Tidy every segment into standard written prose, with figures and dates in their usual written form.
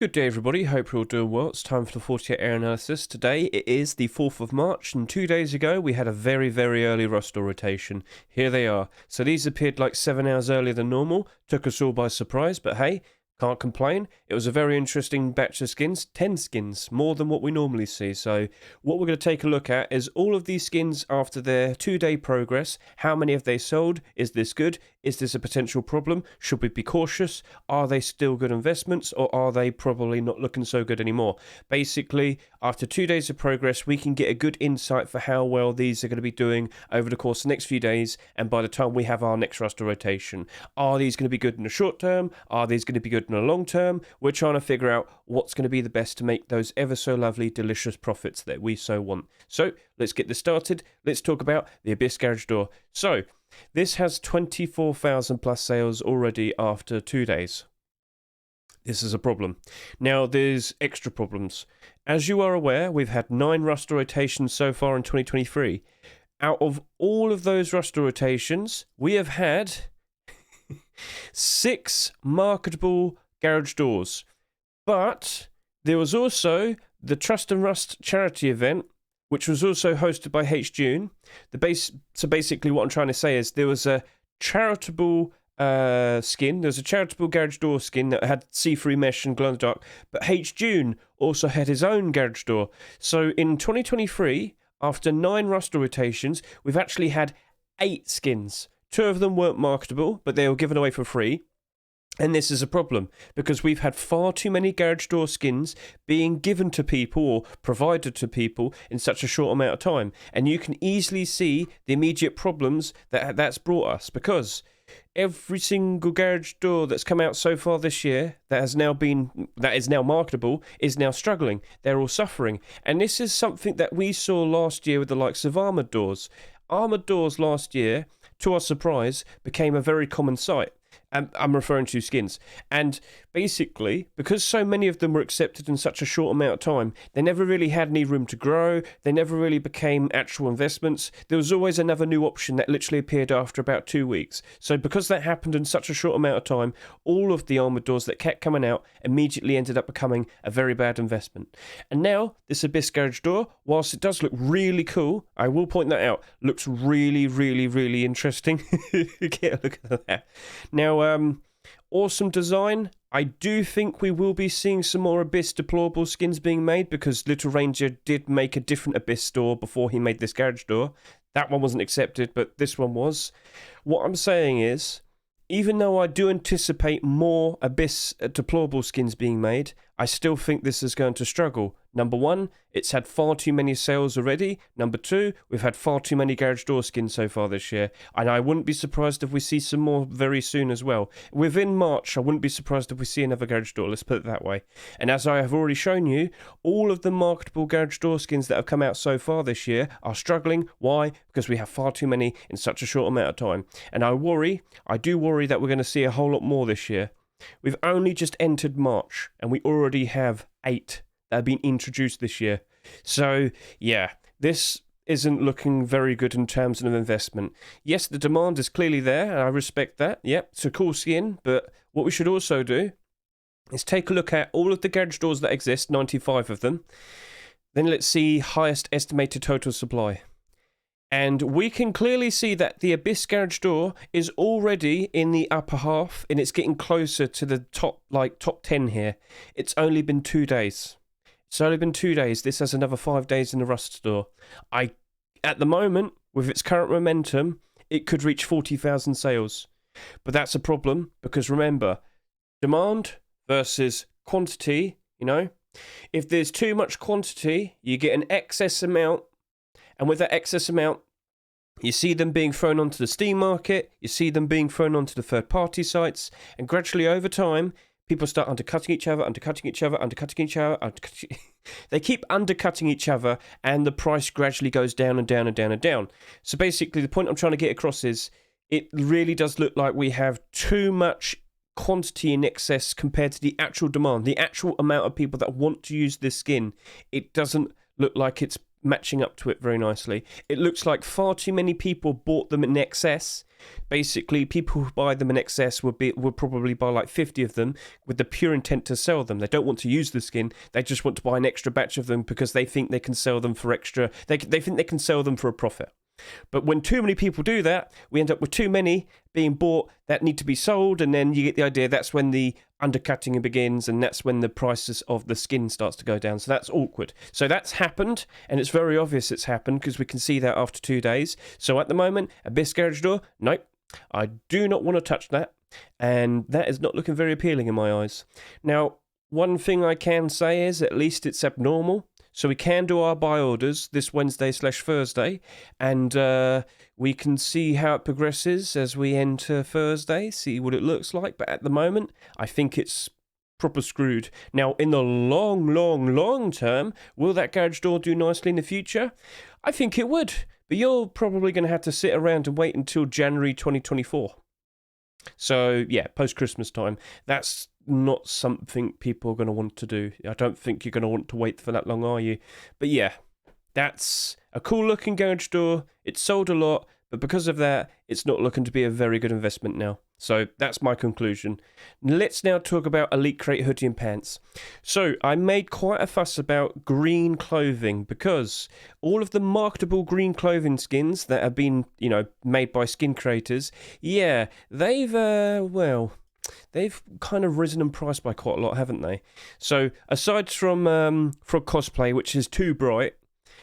Good day everybody, hope you're all doing well. It's time for the 48 hour analysis. Today it is the 4th of March and 2 days ago we had a very early Rustore rotation. Here they are. So these appeared like 7 hours earlier than normal, took us all by surprise, but hey, can't complain. It was a very interesting batch of skins, 10 skins, more than what we normally see. So what we're going to take a look at is all of these skins after their 2-day progress. How many have they sold? Is this good? Is this a potential problem? Should we be cautious? Are they still good investments, or are they probably not looking so good anymore? Basically, after 2 days of progress, we can get a good insight for how well these are going to be doing over the course of the next few days, and by the time we have our next roster rotation. Are these going to be good in the short term? Are these going to be good in the long term? We're trying to figure out what's going to be the best to make those ever so lovely, delicious profits that we so want. So, let's get this started. Let's talk about the Abyss Garage Door. So, this has 24,000 plus sales already after 2 days. This is a problem. Now, there's extra problems. As you are aware, we've had 9 roster rotations so far in 2023. Out of all of those roster rotations, we have had 6 marketable garage doors. But there was also the Trust and Rust charity event, which was also hosted by Hedge. So basically what I'm trying to say is there was a charitable skin. There was a charitable garage door skin that had see-through mesh and glow in the dark, but Hedge also had his own garage door. So in 2023, after 9 roster rotations, we've actually had 8 skins. 2 of them weren't marketable, but they were given away for free. And this is a problem, because we've had far too many garage door skins being given to people or provided to people in such a short amount of time. And you can easily see the immediate problems that that's brought us, because every single garage door that's come out so far this year that is now marketable is now struggling. They're all suffering. And this is something that we saw last year with the likes of armored doors. Armored doors last year, to our surprise, became a very common sight. I'm referring to skins. And basically, because so many of them were accepted in such a short amount of time, they never really had any room to grow. They never really became actual investments. There was always another new option that literally appeared after about 2 weeks. So because that happened in such a short amount of time, all of the armored doors that kept coming out immediately ended up becoming a very bad investment. And now, this Abyss Garage Door, whilst it does look really cool, I will point that out, looks really interesting. Get a look at that. Now, awesome design. I do think we will be seeing some more Abyss deplorable skins being made, because Little Ranger did make a different Abyss door before he made this garage door. That one wasn't accepted, but this one was. What I'm saying is, even though I do anticipate more Abyss deplorable skins being made, I still think this is going to struggle. Number 1, it's had far too many sales already. Number 2, we've had far too many garage door skins so far this year. And I wouldn't be surprised if we see some more very soon as well. Within March, I wouldn't be surprised if we see another garage door, let's put it that way. And as I have already shown you, all of the marketable garage door skins that have come out so far this year are struggling. Why? Because we have far too many in such a short amount of time. And I do worry that we're going to see a whole lot more this year. We've only just entered March, and we already have 8 that have been introduced this year. So, yeah, this isn't looking very good in terms of investment. Yes, the demand is clearly there, and I respect that. Yep, it's a cool skin, but what we should also do is take a look at all of the garage doors that exist, 95 of them. Then let's see highest estimated total supply. And we can clearly see that the Abyss Garage Door is already in the upper half, and it's getting closer to the top 10 here. It's only been 2 days. It's only been 2 days. This has another 5 days in the Rust store. At the moment, with its current momentum, it could reach 40,000 sales. But that's a problem, because remember, demand versus quantity, if there's too much quantity, you get an excess amount. And with that excess amount, you see them being thrown onto the Steam market, you see them being thrown onto the third-party sites, and gradually over time, people start undercutting each other. They keep undercutting each other, and the price gradually goes down and down and down and down. So basically, the point I'm trying to get across is, it really does look like we have too much quantity in excess compared to the actual demand, the actual amount of people that want to use this skin. It doesn't look like it's matching up to it very nicely. It looks like far too many people bought them in excess. Basically, people who buy them in excess would probably buy like 50 of them with the pure intent to sell them. They don't want to use the skin. They just want to buy an extra batch of them because they think they can sell them for extra. They think they can sell them for a profit. But when too many people do that, we end up with too many being bought that need to be sold, and then you get the idea. That's when the undercutting begins, and that's when the prices of the skin starts to go down. So that's awkward. So that's happened, and it's very obvious it's happened because we can see that after 2 days. So at the moment, Abyss Garage Door, nope, I do not want to touch that, and that is not looking very appealing in my eyes. Now, one thing I can say is at least it's abnormal. So we can do our buy orders this Wednesday/Thursday, and we can see how it progresses as we enter Thursday, see what it looks like. But at the moment, I think it's proper screwed. Now, in the long term, will that garage door do nicely in the future? I think it would, but you're probably going to have to sit around and wait until January 2024. So, yeah, post-Christmas time. That's not something people are going to want to do. I don't think you're going to want to wait for that long, are you? But yeah, that's a cool-looking garage door. It's sold a lot, but because of that, it's not looking to be a very good investment now. So that's my conclusion. Let's now talk about Elite Crate hoodie and pants. So I made quite a fuss about green clothing because all of the marketable green clothing skins that have been, made by skin creators, yeah, they've kind of risen in price by quite a lot, haven't they? So aside from Frog Cosplay, which is too bright,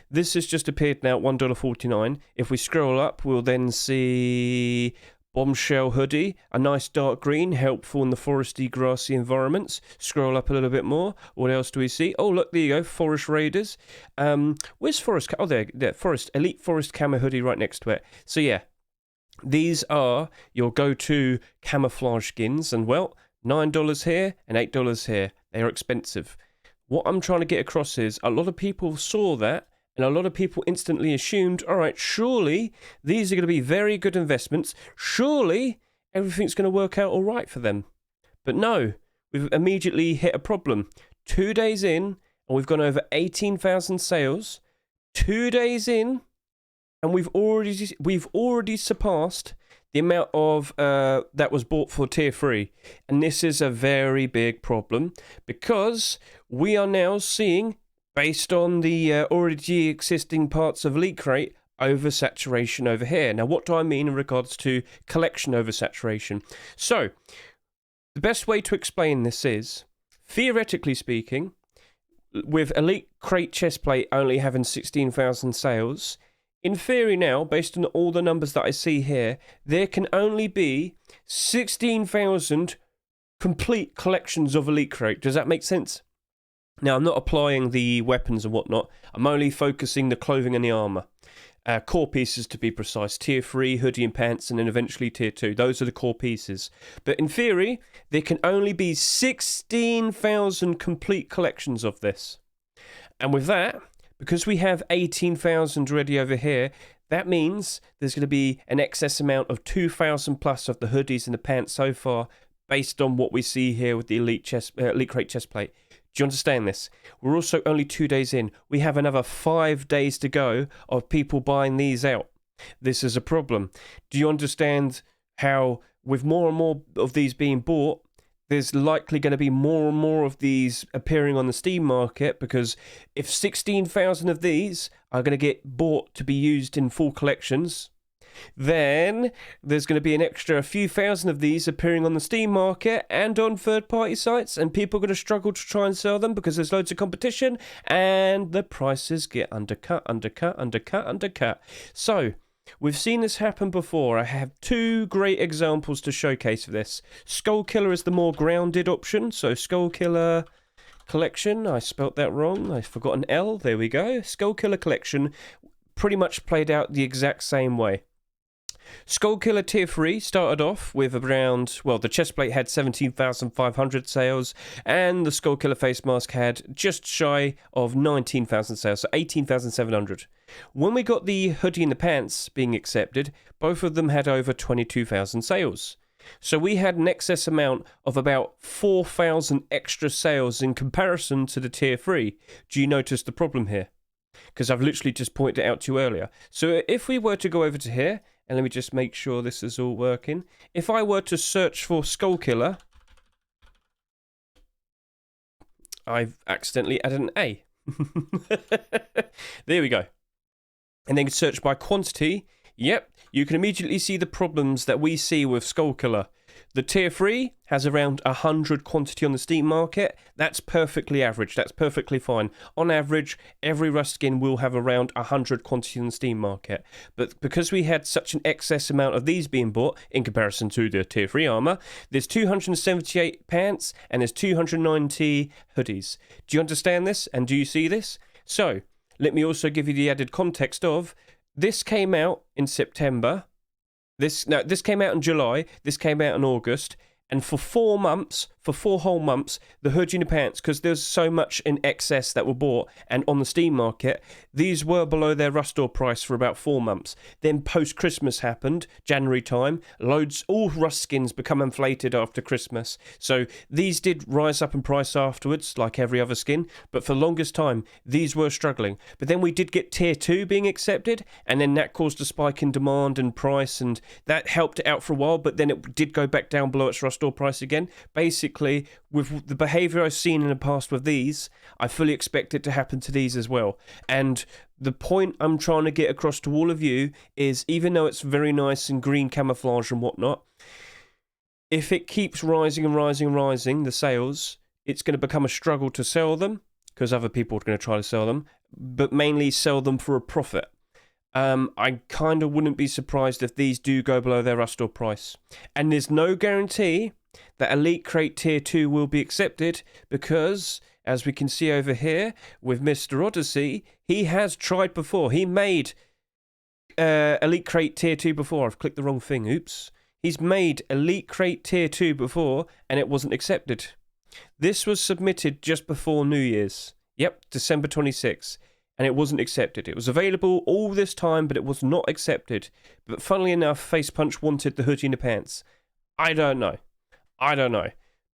this has just appeared now at $1.49. If we scroll up, we'll then see Bombshell Hoodie, a nice dark green, helpful in the foresty, grassy environments. Scroll up a little bit more. What else do we see? Oh, look, there you go, Forest Raiders. Where's Forest? Oh, there, Forest, Elite Forest Camo Hoodie right next to it. So yeah, these are your go-to camouflage skins, and well, $9 here and $8 here. They are expensive. What I'm trying to get across is a lot of people saw that, and a lot of people instantly assumed, all right, surely these are going to be very good investments. Surely everything's going to work out all right for them. But no, we've immediately hit a problem. 2 days in, and we've gone over 18,000 sales. 2 days in, and we've already surpassed the amount of that was bought for tier 3. And this is a very big problem because we are now seeing, based on the already existing parts of Elite Crate, oversaturation over here. Now, what do I mean in regards to collection oversaturation? So, the best way to explain this is, theoretically speaking, with Elite Crate chestplate only having 16,000 sales, in theory now, based on all the numbers that I see here, there can only be 16,000 complete collections of Elite Crate. Does that make sense? Now, I'm not applying the weapons and whatnot. I'm only focusing the clothing and the armor. Core pieces, to be precise. Tier 3, hoodie and pants, and then eventually Tier 2. Those are the core pieces. But in theory, there can only be 16,000 complete collections of this. And with that, because we have 18,000 ready over here, that means there's going to be an excess amount of 2,000 plus of the hoodies and the pants so far, based on what we see here with the Elite Crate chestplate. Do you understand this? We're also only 2 days in. We have another 5 days to go of people buying these out. This is a problem. Do you understand how, with more and more of these being bought, there's likely going to be more and more of these appearing on the Steam market? Because if 16,000 of these are going to get bought to be used in full collections, then there's going to be an extra few thousand of these appearing on the Steam market and on third-party sites, and people are going to struggle to try and sell them because there's loads of competition, and the prices get undercut. So, we've seen this happen before. I have 2 great examples to showcase of this. Skull Killer is the more grounded option, so Skull Killer Collection, I spelt that wrong, I forgot an L, there we go. Skull Killer Collection pretty much played out the exact same way. Skull Killer Tier 3 started off with around, well, the chestplate had 17,500 sales, and the Skull Killer face mask had just shy of 19,000 sales, so 18,700. When we got the hoodie and the pants being accepted, both of them had over 22,000 sales. So we had an excess amount of about 4,000 extra sales in comparison to the Tier 3. Do you notice the problem here? because I've literally just pointed it out to you earlier. So if we were to go over to here, and let me just make sure this is all working. If I were to search for Skull Killer, I've accidentally added an A. There we go. And then search by quantity. Yep, you can immediately see the problems that we see with Skull Killer. The tier 3 has around 100 quantity on the Steam market. That's perfectly average. That's perfectly fine. On average, every Rust skin will have around 100 quantity on the Steam market. But because we had such an excess amount of these being bought in comparison to the tier 3 armor, there's 278 pants and there's 290 hoodies. Do you understand this? And do you see this? So, let me also give you the added context of this came out in September. This came out in July, this came out in August, and for 4 months, for 4 whole months, the hoodie and the pants, because there's so much in excess that were bought, and on the Steam market, these were below their Rust store price for about 4 months. Then post-Christmas happened, January time, all Rust skins become inflated after Christmas. So these did rise up in price afterwards, like every other skin, but for the longest time, these were struggling. But then we did get tier 2 being accepted, and then that caused a spike in demand and price, and that helped it out for a while, but then it did go back down below its Rust store price again. Basically, with the behavior I've seen in the past with these, I fully expect it to happen to these as well. And the point I'm trying to get across to all of you is, even though it's very nice and green camouflage and whatnot, if it keeps rising and rising and rising, the sales, it's going to become a struggle to sell them, because other people are going to try to sell them, but mainly sell them for a profit. I kind of wouldn't be surprised if these do go below their Rust store price. And there's no guarantee that Elite Crate Tier 2 will be accepted, because, as we can see over here, with Mr. Odyssey, he has tried before. He made Elite Crate Tier 2 before. I've clicked the wrong thing, oops. He's made Elite Crate Tier 2 before, and it wasn't accepted. This was submitted just before New Year's. Yep, December 26th. And it wasn't accepted. It was available all this time, but it was not accepted. But funnily enough, Face Punch wanted the hoodie and the pants. I don't know.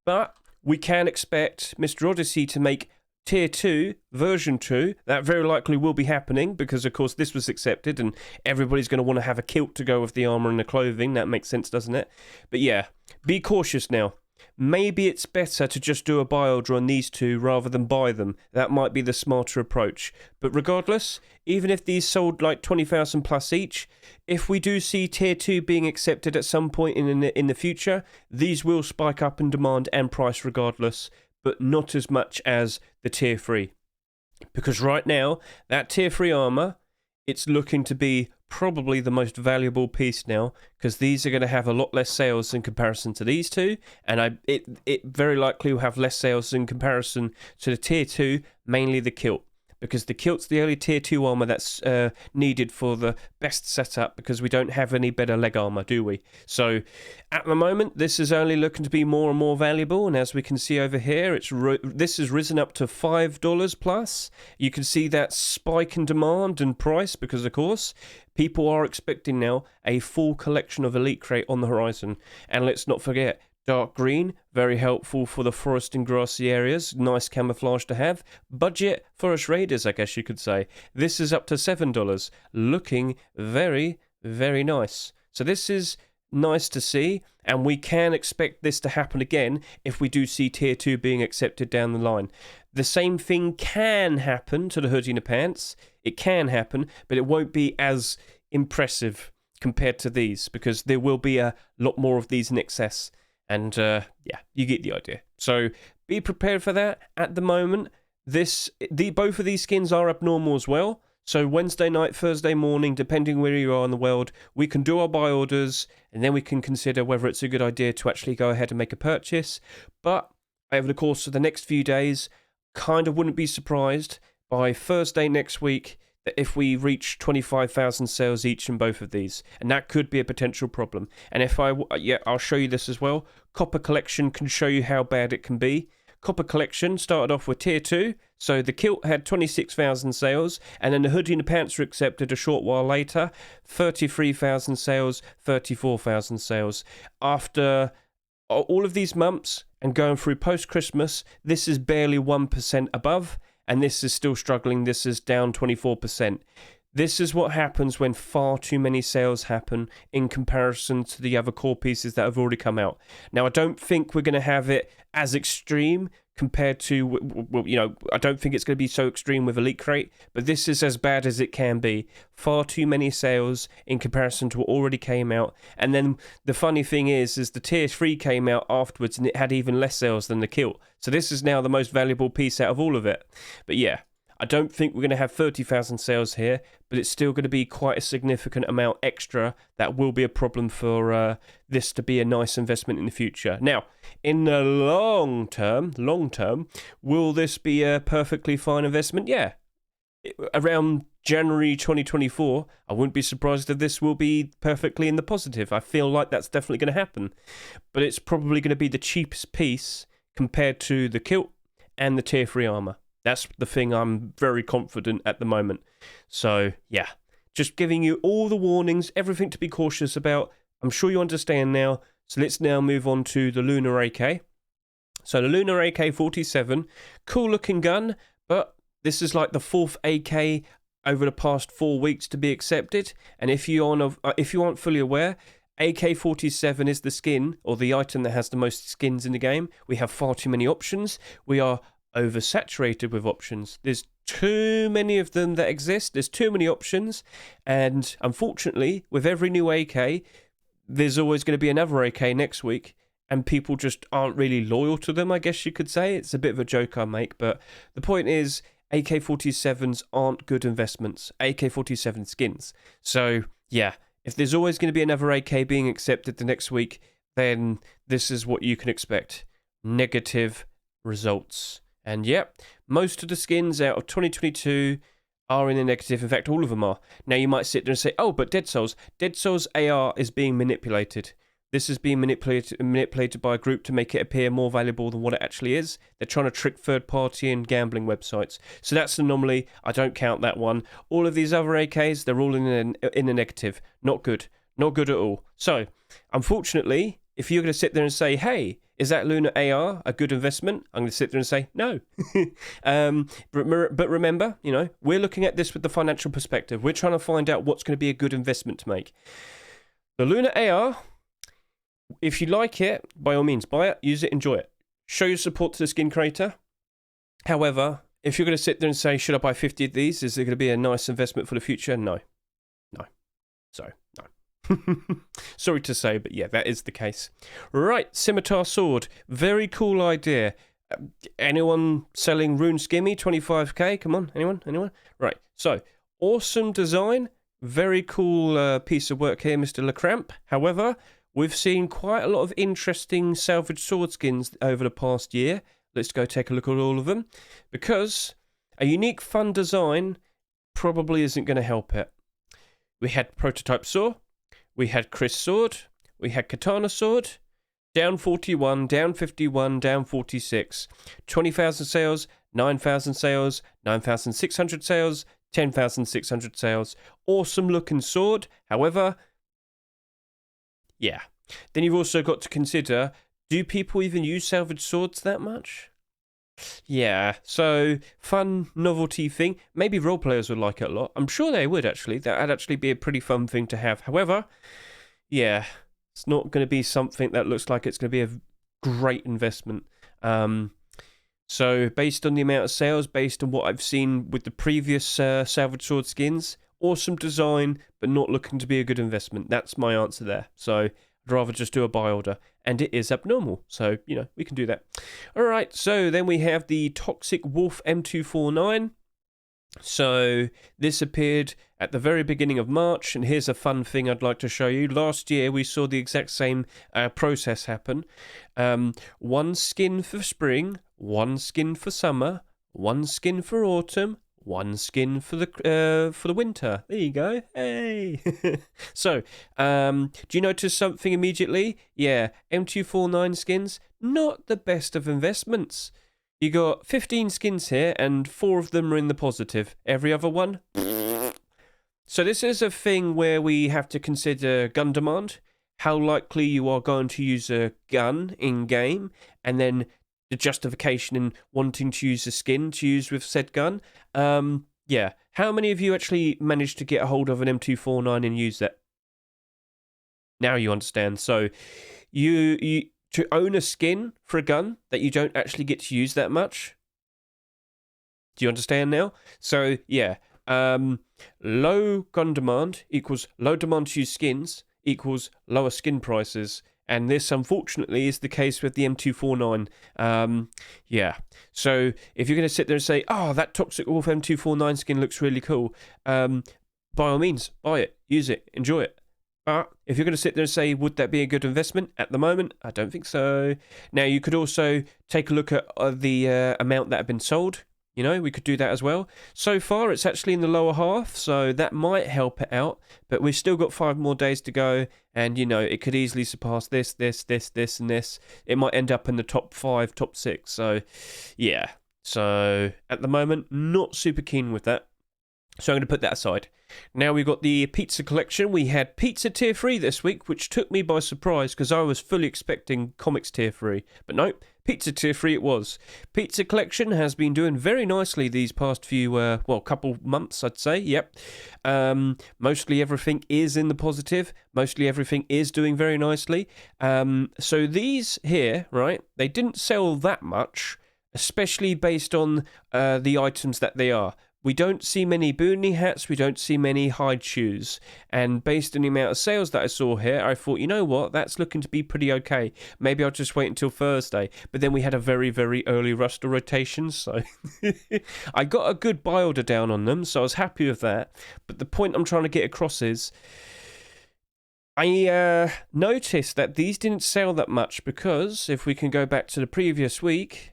But we can expect Mr. Odyssey to make Tier 2, version 2. That very likely will be happening, because of course this was accepted, and everybody's going to want to have a kilt to go with the armor and the clothing. That makes sense, doesn't it? But yeah, be cautious now. Maybe it's better to just do a buy order on these two rather than buy them. That might be the smarter approach. But regardless, even if these sold like 20,000 plus each, if we do see Tier 2 being accepted at some point in the future, these will spike up in demand and price regardless, but not as much as the Tier 3. Because right now, that Tier 3 armor, it's looking to be probably the most valuable piece now, because these are going to have a lot less sales in comparison to these two, and it very likely will have less sales in comparison to the Tier 2, mainly the kilt, because the kilt's the only Tier 2 armor that's needed for the best setup, because we don't have any better leg armor, do we? So at the moment, this is only looking to be more and more valuable, and as we can see over here, this has risen up to $5 plus. You can see that spike in demand and price, because of course people are expecting now a full collection of Elite Crate on the horizon. And let's not forget, dark green, very helpful for the forest and grassy areas, nice camouflage to have. Budget forest raiders, I guess you could say. This is up to $7, looking very, very nice. So this is nice to see, and we can expect this to happen again if we do see Tier 2 being accepted down the line. The same thing can happen to the hoodie and the pants. It can happen, but it won't be as impressive compared to these, because there will be a lot more of these in excess. And yeah, you get the idea. So be prepared for that. At the moment, both of these skins are abnormal as well. So Wednesday night, Thursday morning, depending where you are in the world, we can do our buy orders, and then we can consider whether it's a good idea to actually go ahead and make a purchase. But over the course of the next few days, kind of wouldn't be surprised by Thursday next week that if we reach 25,000 sales each in both of these, and that could be a potential problem. And I'll show you this as well. Copper Collection can show you how bad it can be. Copper Collection started off with Tier 2, so the kilt had 26,000 sales, and then the hoodie and the pants were accepted a short while later. 33,000 sales, 34,000 sales. After all of these months and going through post-Christmas, this is barely 1% above, and this is still struggling. This is down 24%. This is what happens when far too many sales happen in comparison to the other core pieces that have already come out. Now, I don't think we're going to have it as extreme compared to, well, you know, I don't think it's going to be so extreme with Elite Crate, but this is as bad as it can be. Far too many sales in comparison to what already came out. And then the funny thing is the Tier 3 came out afterwards and it had even less sales than the kilt. So this is now the most valuable piece out of all of it. But yeah, I don't think we're going to have 30,000 sales here, but it's still going to be quite a significant amount extra that will be a problem for this to be a nice investment in the future. Now, in the long term, will this be a perfectly fine investment? Yeah. Around January 2024, I wouldn't be surprised if this will be perfectly in the positive. I feel like that's definitely going to happen. But it's probably going to be the cheapest piece compared to the kilt and the Tier 3 armor. That's the thing I'm very confident at the moment. So, yeah, just giving you all the warnings, everything to be cautious about. I'm sure you understand now. So let's now move on to the Lunar AK. So the Lunar AK-47, cool looking gun, but this is like the 4th AK over the past 4 weeks to be accepted. And if you aren't fully aware, AK-47 is the skin or the item that has the most skins in the game. We have far too many options. We are oversaturated with options. There's too many of them that exist. There's too many options, and unfortunately, with every new AK, there's always going to be another AK next week, and people just aren't really loyal to them, I guess you could say. It's a bit of a joke I make, but the point is, AK-47s aren't good investments. AK-47 skins. So, yeah, if there's always going to be another AK being accepted the next week, then this is what you can expect. Negative results. And yep, most of the skins out of 2022 are in the negative. In fact, all of them are. Now, you might sit there and say, oh, but Dead Souls AR is being manipulated. This is being manipulated by a group to make it appear more valuable than what it actually is. They're trying to trick third-party and gambling websites. So that's an anomaly. I don't count that one. All of these other AKs, they're all in the negative. Not good. Not good at all. So, unfortunately, if you're going to sit there and say, hey, is that Lunar AR a good investment? I'm going to sit there and say no. But remember, you know, we're looking at this with the financial perspective. We're trying to find out what's going to be a good investment to make. The Lunar AR, if you like it, by all means, buy it, use it, enjoy it. Show your support to the skin creator. However, if you're going to sit there and say, should I buy 50 of these? Is it going to be a nice investment for the future? No. So, no. Sorry to say, but yeah, that is the case. Right, Scimitar Sword. Very cool idea. Anyone selling Rune Skimmy 25k? Come on, anyone? Right, so, awesome design. Very cool piece of work here, Mr. LeCramp. However, we've seen quite a lot of interesting salvage sword skins over the past year. Let's go take a look at all of them. Because a unique, fun design probably isn't going to help it. We had Prototype Saw. We had Chris Sword, we had Katana Sword, down 41, down 51, down 46, 20,000 sales, 9,000 sales, 9,600 sales, 10,600 sales. Awesome looking sword, however, yeah. Then you've also got to consider, do people even use salvage swords that much? Yeah, so fun novelty thing. Maybe role players would like it a lot. I'm sure they would actually. That'd actually be a pretty fun thing to have. However, yeah, it's not going to be something that looks like it's going to be a great investment. So based on the amount of sales, based on what I've seen with the previous salvage sword skins, awesome design, but not looking to be a good investment. That's my answer there. So I'd rather just do a buy order. And it is abnormal. So, you know, we can do that. All right. So then we have the Toxic Wolf M249. So this appeared at the very beginning of March. And here's a fun thing I'd like to show you. Last year, we saw the exact same process happen. One skin for spring, one skin for summer, one skin for autumn, one skin for the winter. There you go. Hey. So, do you notice something immediately? Yeah, M249 skins, not the best of investments. You got 15 skins here, and 4 of them are in the positive. Every other one? So this is a thing where we have to consider gun demand, how likely you are going to use a gun in-game, and then the justification in wanting to use the skin to use with said gun. Yeah. How many of you actually managed to get a hold of an M249 and use that? Now you understand. So you to own a skin for a gun that you don't actually get to use that much. Do you understand now? So yeah, low gun demand equals low demand to use skins equals lower skin prices. And this, unfortunately, is the case with the M249. Yeah. So if you're going to sit there and say, oh, that Toxic Wolf M249 skin looks really cool, by all means, buy it, use it, enjoy it. But if you're going to sit there and say, would that be a good investment? At the moment, I don't think so. Now, you could also take a look at the amount that have been sold. You know, we could do that as well. So far, it's actually in the lower half, so that might help it out. But we've still got 5 more days to go, and, you know, it could easily surpass this, and this. It might end up in the top 5, top 6. So, yeah. So, at the moment, not super keen with that. So I'm going to put that aside. Now we've got the pizza collection. We had pizza tier 3 this week, which took me by surprise because I was fully expecting comics tier 3. But no, pizza tier 3 it was. Pizza collection has been doing very nicely these past few, couple months, I'd say. Yep. Mostly everything is in the positive. Mostly everything is doing very nicely. So these here, right, they didn't sell that much, especially based on the items that they are. We don't see many boonie hats, we don't see many hide shoes. And based on the amount of sales that I saw here, I thought, you know what, that's looking to be pretty okay. Maybe I'll just wait until Thursday. But then we had a very, very early roster rotation, so I got a good buy order down on them, so I was happy with that. But the point I'm trying to get across is, I noticed that these didn't sell that much because, if we can go back to the previous week,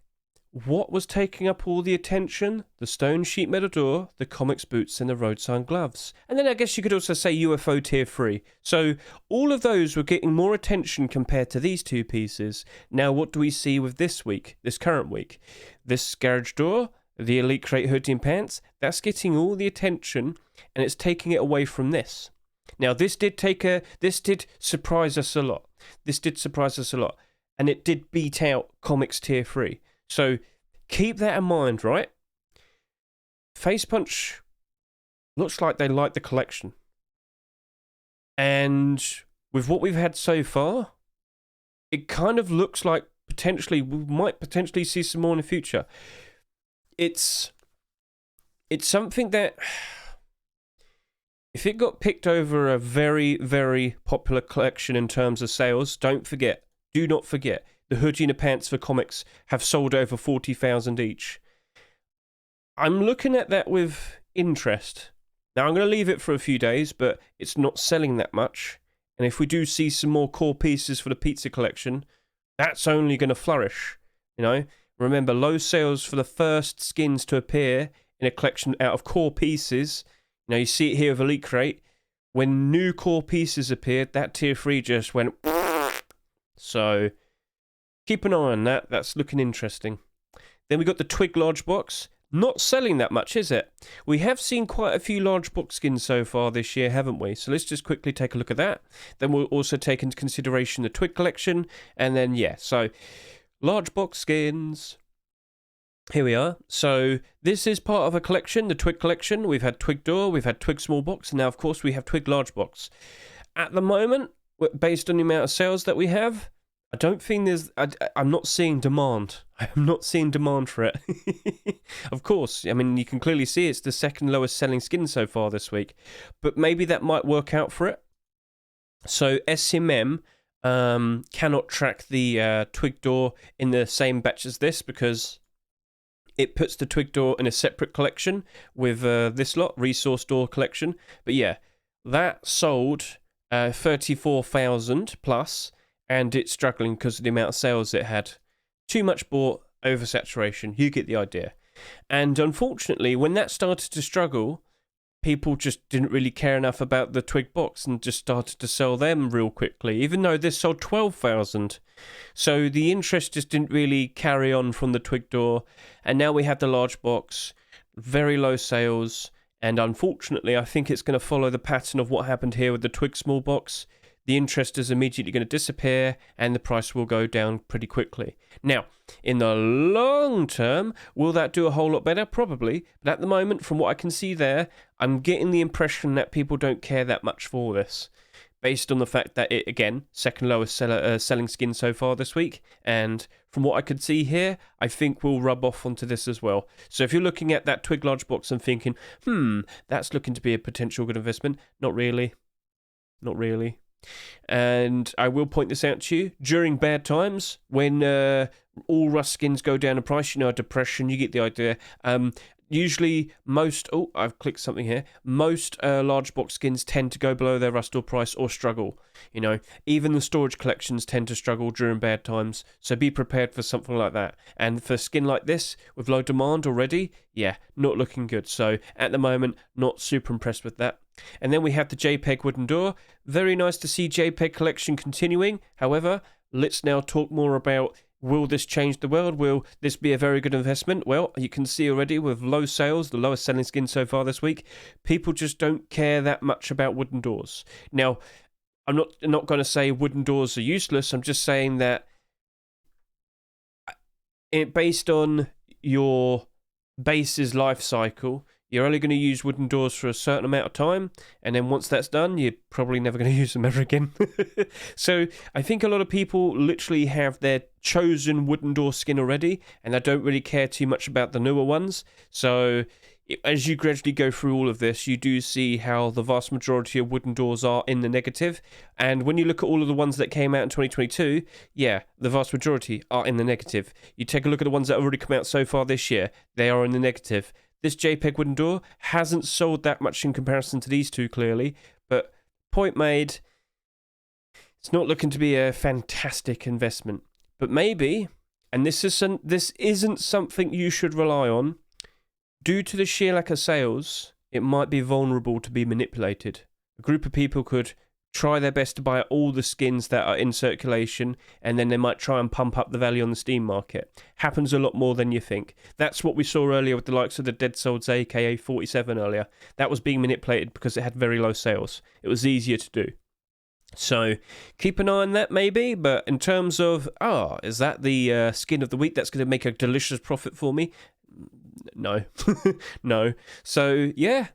what was taking up all the attention? The stone sheet metal door, the comics boots, and the road sign gloves. And then I guess you could also say UFO tier 3. So all of those were getting more attention compared to these two pieces. Now what do we see with this week, this current week? This garage door, the Elite Crate hoodie and pants, that's getting all the attention and it's taking it away from this. Now this did surprise us a lot. And it did beat out comics tier 3. So keep that in mind, right? Face Punch looks like they like the collection. And with what we've had so far, it kind of looks like we might potentially see some more in the future. It's something that, if it got picked over a very, very popular collection in terms of sales, do not forget, the hoodie and the pants for comics have sold over 40,000 each. I'm looking at that with interest. Now, I'm going to leave it for a few days, but it's not selling that much. And if we do see some more core pieces for the pizza collection, that's only going to flourish. You know, remember, low sales for the first skins to appear in a collection out of core pieces. Now, you see it here with Elite Crate. When new core pieces appeared, that tier 3 just went... So keep an eye on that. That's looking interesting. Then we got the Twig Large Box. Not selling that much, is it? We have seen quite a few large box skins so far this year, haven't we? So let's just quickly take a look at that. Then we'll also take into consideration the Twig collection. And then, yeah, so large box skins. Here we are. So this is part of a collection, the Twig collection. We've had Twig Door, we've had Twig Small Box, and now, of course, we have Twig Large Box. At the moment, based on the amount of sales that we have, I don't think I'm not seeing demand. I'm not seeing demand for it. Of course, I mean, you can clearly see it's the second lowest selling skin so far this week. But maybe that might work out for it. So SMM cannot track the Twig Door in the same batch as this because it puts the Twig Door in a separate collection with this lot, Resource Door collection. But yeah, that sold 34,000 plus. And it's struggling because of the amount of sales it had. Too much bought, oversaturation. You get the idea. And unfortunately, when that started to struggle, people just didn't really care enough about the Twig box and just started to sell them real quickly, even though this sold 12,000. So the interest just didn't really carry on from the Twig Door. And now we have the large box, very low sales. And unfortunately, I think it's going to follow the pattern of what happened here with the Twig Small Box. the interest is immediately going to disappear and the price will go down pretty quickly. Now, in the long term, will that do a whole lot better? Probably. But at the moment, from what I can see there, I'm getting the impression that people don't care that much for this, based on the fact that it, again, second lowest selling skin so far this week. And from what I could see here, I think we'll rub off onto this as well. So if you're looking at that Twig Large Box and thinking, that's looking to be a potential good investment, not really. Not really. And I will point this out to you, during bad times, when all rust skins go down in price, you know, depression, you get the idea. Usually I've clicked something here. Most large box skins tend to go below their rust or price or struggle. You know, even the storage collections tend to struggle during bad times. So be prepared for something like that. And for a skin like this, with low demand already, yeah, not looking good. So at the moment, not super impressed with that. And then we have the JPEG wooden door. Very nice to see JPEG collection continuing. However, let's now talk more about, will this change the world? Will this be a very good investment? Well, you can see already with low sales, the lowest selling skin so far this week, people just don't care that much about wooden doors. Now, I'm not going to say wooden doors are useless. I'm just saying that based on your base's life cycle, you're only going to use wooden doors for a certain amount of time, and then once that's done, you're probably never going to use them ever again. So I think a lot of people literally have their chosen wooden door skin already, and they don't really care too much about the newer ones. So as you gradually go through all of this, you do see how the vast majority of wooden doors are in the negative. And when you look at all of the ones that came out in 2022, yeah, the vast majority are in the negative. You take a look at the ones that have already come out so far this year, they are in the negative. This JPEG wooden door hasn't sold that much in comparison to these two, clearly. But point made, it's not looking to be a fantastic investment. But maybe, and this isn't something you should rely on, due to the sheer lack of sales, it might be vulnerable to be manipulated. A group of people could try their best to buy all the skins that are in circulation, and then they might try and pump up the value on the Steam market. Happens a lot more than you think. That's what we saw earlier with the likes of the Dead Souls aka 47 earlier. That was being manipulated because it had very low sales. It was easier to do. So keep an eye on that maybe, but in terms of, is that the skin of the week that's going to make a delicious profit for me? No. No. So yeah,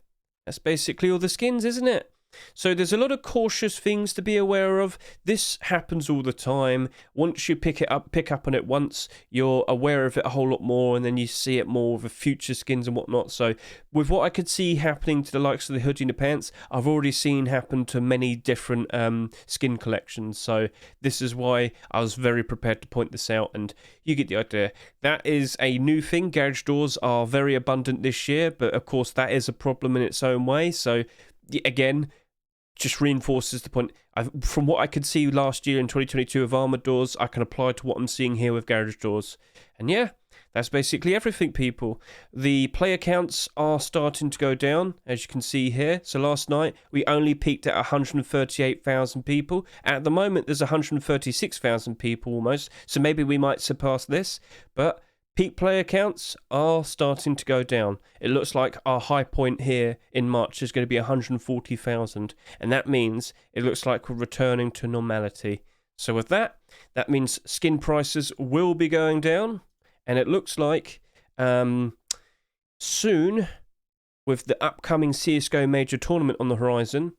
that's basically all the skins, isn't it? So there's a lot of cautious things to be aware of. This happens all the time. Once you pick up on it once, you're aware of it a whole lot more, and then you see it more with the future skins and whatnot. So with what I could see happening to the likes of the Hoodie and the pants, I've already seen happen to many different skin collections. So this is why I was very prepared to point this out, and you get the idea. That is a new thing. Garage doors are very abundant this year, but of course that is a problem in its own way. So again, just reinforces the point. From what I could see last year in 2022 of armored doors, I can apply to what I'm seeing here with garage doors. And yeah, that's basically everything, people. The player counts are starting to go down, as you can see here. So last night, we only peaked at 138,000 people. At the moment, there's 136,000 people almost. So maybe we might surpass this. But peak player counts are starting to go down. It looks like our high point here in March is going to be 140,000. And that means it looks like we're returning to normality. So with that, that means skin prices will be going down. And it looks like soon, with the upcoming CSGO major tournament on the horizon,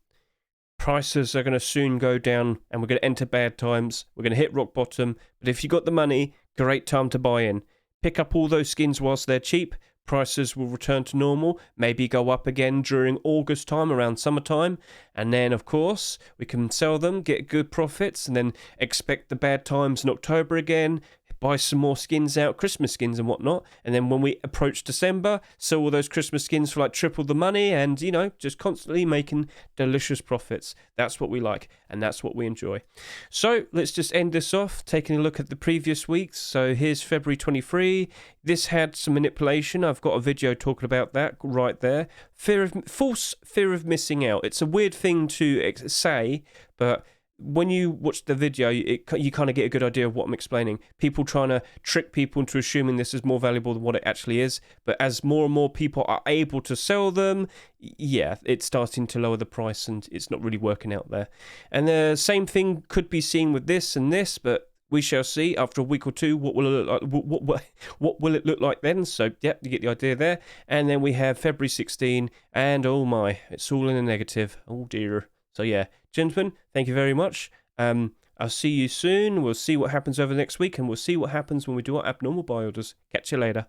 prices are going to soon go down and we're going to enter bad times. We're going to hit rock bottom. But if you got the money, great time to buy in. Pick up all those skins whilst they're cheap. Prices will return to normal, maybe go up again during August time, around summertime. And then, of course, we can sell them, get good profits, and then expect the bad times in October again. Buy some more skins out, Christmas skins and whatnot. And then when we approach December, sell all those Christmas skins for like triple the money and, you know, just constantly making delicious profits. That's what we like and that's what we enjoy. So let's just end this off, taking a look at the previous weeks. So here's February 23. This had some manipulation. I've got a video talking about that right there. False fear of missing out. It's a weird thing to say, but when you watch the video, you kind of get a good idea of what I'm explaining. People trying to trick people into assuming this is more valuable than what it actually is. But as more and more people are able to sell them, yeah, it's starting to lower the price and it's not really working out there. And the same thing could be seen with this and this, but we shall see after a week or two what will it look like. What will it look like then? So, yep, you get the idea there. And then we have February 16, and oh my, it's all in a negative. Oh dear. So yeah, gentlemen, thank you very much. I'll see you soon. We'll see what happens over the next week, and we'll see what happens when we do our abnormal buy orders. Catch you later.